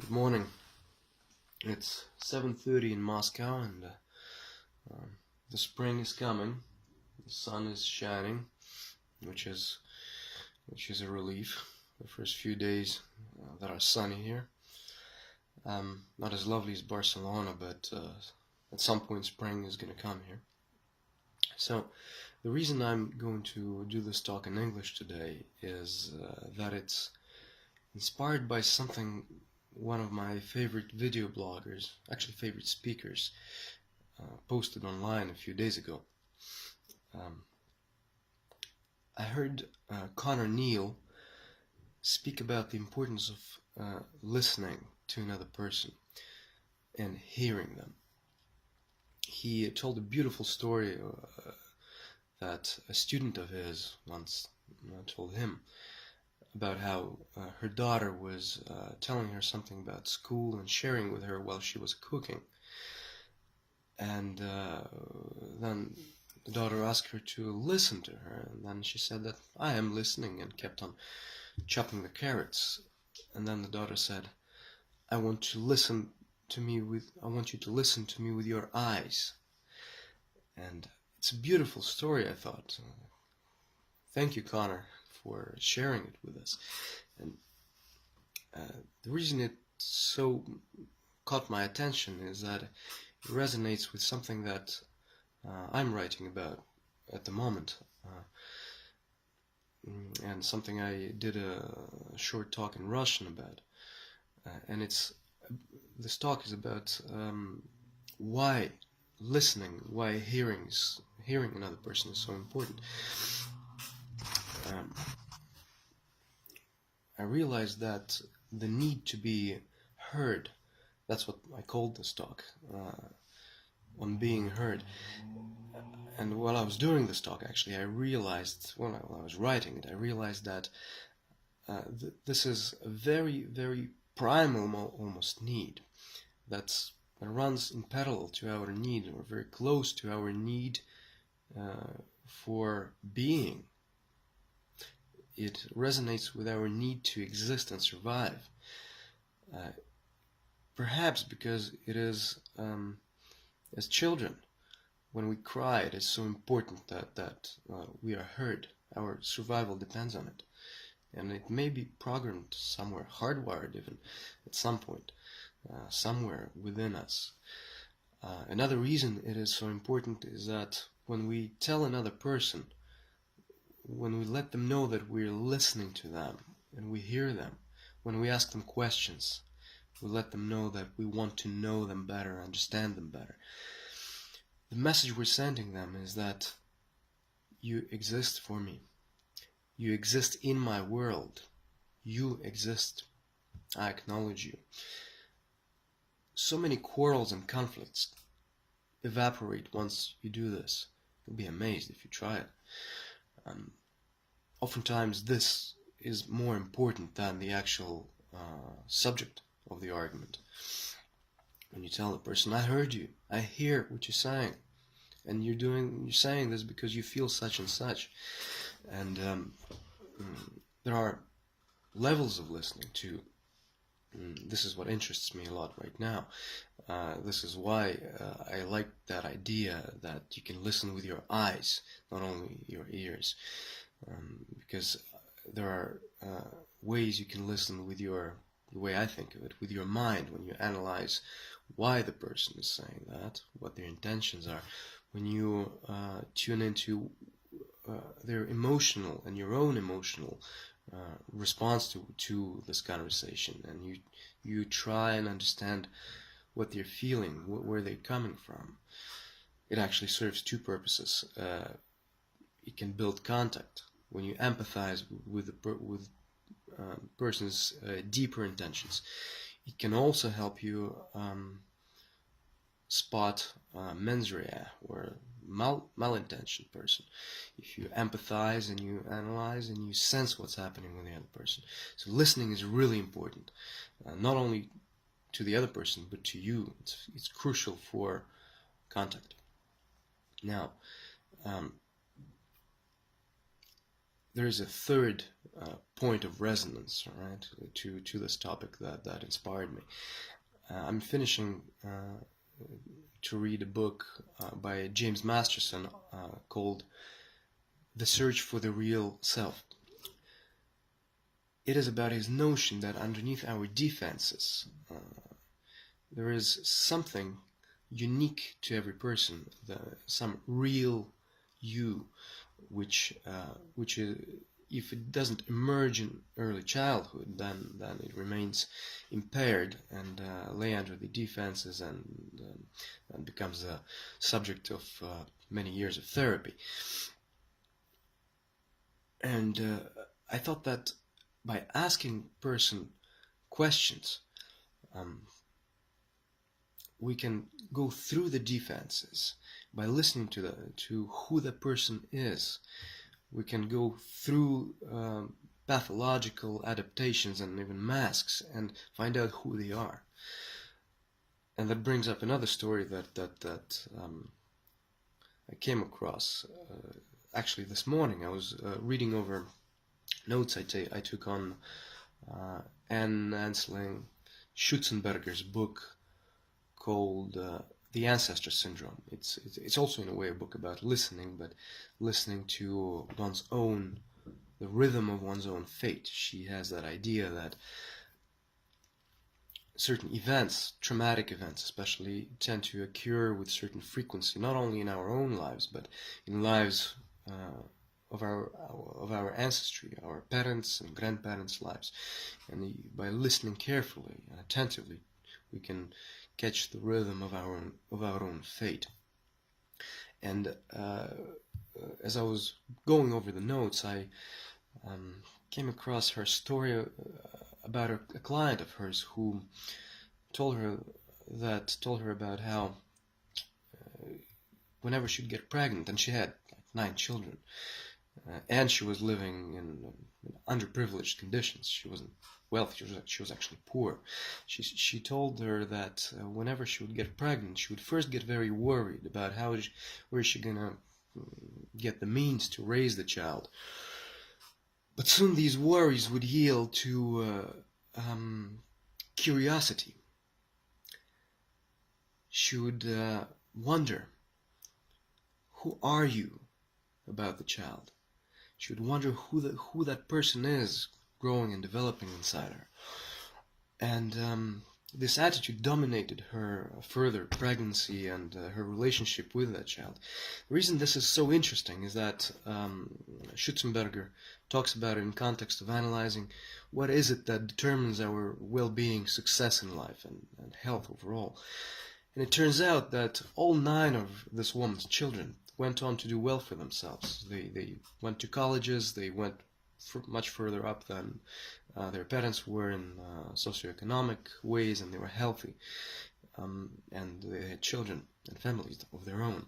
Good morning. It's 7:30 in Moscow, and the spring is coming. The sun is shining, which is a relief. The first few days that are sunny here. Not as lovely as Barcelona, but at some point spring is going to come here. So the reason I'm going to do this talk in English today is that it's inspired by something one of my favorite video bloggers, actually favorite speakers, posted online a few days ago. I heard Conor Neil speak about the importance of listening to another person and hearing them. He told a beautiful story that a student of his once told him about how her daughter was telling her something about school and sharing with her while she was cooking. And then the daughter asked her to listen to her, and then she said that I am listening, and kept on chopping the carrots. And then the daughter said, I want you to listen to me with your eyes. And it's a beautiful story, I thought. Thank you, Conor, for sharing it with us. And the reason it so caught my attention is that it resonates with something that I'm writing about at the moment, and something I did a short talk in Russian about. And this talk is about why listening, why hearing another person is so important. I realized that the need to be heard, that's what I called this talk, on being heard. And while I was doing this talk, actually, I realized, when I was writing it, I realized that this is a very, very primal almost need that runs in parallel to our need, or very close to our need for being. It resonates with our need to exist and survive. Perhaps because it is, as children, when we cry, it is so important that we are heard. Our survival depends on it. And it may be programmed somewhere, hardwired even, at some point, somewhere within us. Another reason it is so important is that when we tell another person, when we let them know that we're listening to them and we hear them, when we ask them questions, we let them know that we want to know them better, understand them better. The message we're sending them is that you exist for me. You exist in my world. You exist. I acknowledge you. So many quarrels and conflicts evaporate once you do this. You'll be amazed if you try it. Oftentimes this is more important than the actual subject of the argument. When you tell the person, I heard you, I hear what you're saying, and you're saying this because you feel such and such. And there are levels of listening too. This is what interests me a lot right now. This is why I like that idea that you can listen with your eyes, not only your ears. Because there are ways you can listen with the way I think of it, with your mind, when you analyze why the person is saying that, what their intentions are, when you tune into their emotional and your own emotional response to this conversation, and you try and understand what they're feeling, where they're coming from. It actually serves two purposes. It can build contact when you empathize with the person's deeper intentions. It can also help you spot mens rea, or malintentioned person, if you empathize and you analyze and you sense what's happening with the other person. So listening is really important, not only to the other person but to you. It's crucial for contact. Now, there is a third point of resonance, right, to this topic that inspired me. I'm finishing to read a book by James Masterson called The Search for the Real Self. It is about his notion that underneath our defenses there is something unique to every person, some real you, which is, if it doesn't emerge in early childhood, then it remains impaired and lay under the defenses and becomes a subject of many years of therapy. And I thought that by asking person questions, we can go through the defenses. By listening to who the person is, we can go through pathological adaptations and even masks and find out who they are. And that brings up another story that I came across actually this morning. I was reading over notes I took on Anne Ansling Schutzenberger's book called The Ancestor Syndrome. It's also in a way a book about listening, but listening to one's own, the rhythm of one's own fate. She has that idea that certain events, traumatic events especially, tend to occur with certain frequency, not only in our own lives, but in lives of our ancestry, our parents and grandparents' lives. And by listening carefully and attentively, we can catch the rhythm of our own fate. And as I was going over the notes, I came across her story about a client of hers who told her about how whenever she'd get pregnant, and she had like 9 children, and she was living in underprivileged conditions. She wasn't wealthy, she was actually poor. She told her that whenever she would get pregnant, she would first get very worried about where is she gonna get the means to raise the child. But soon these worries would yield to curiosity. She would wonder, who are you about the child? She would wonder who that person is growing and developing inside her. And this attitude dominated her further pregnancy and her relationship with that child. The reason this is so interesting is that Schutzenberger talks about it in context of analyzing what is it that determines our well-being, success in life, and health overall. And it turns out that all 9 of this woman's children went on to do well for themselves. They went to colleges, they went much further up than their parents were in socioeconomic ways, and they were healthy. And they had children and families of their own.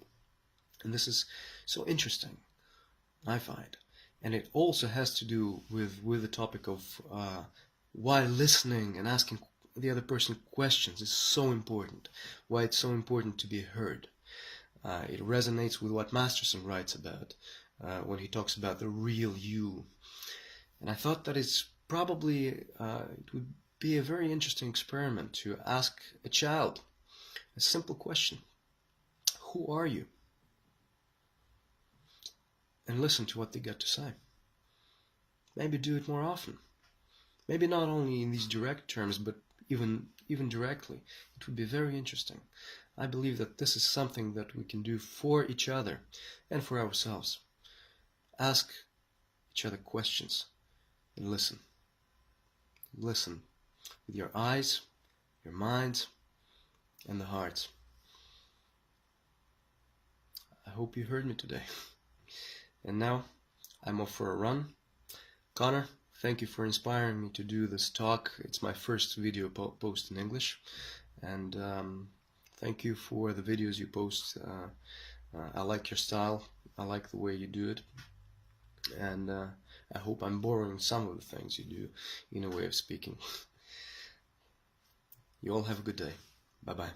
And this is so interesting, I find. And it also has to do with the topic of why listening and asking the other person questions is so important, why it's so important to be heard. It resonates with what Masterson writes about when he talks about the real you. And I thought that it's probably, it would be a very interesting experiment to ask a child a simple question. Who are you? And listen to what they got to say. Maybe do it more often. Maybe not only in these direct terms, but even directly. It would be very interesting. I believe that this is something that we can do for each other and for ourselves. Ask each other questions and listen. Listen with your eyes, your mind, and the heart. I hope you heard me today. And now I'm off for a run. Conor, thank you for inspiring me to do this talk. It's my first video post in English. And thank you for the videos you post. I like your style. I like the way you do it. And I hope I'm borrowing some of the things you do in a way of speaking. You all have a good day. Bye-bye.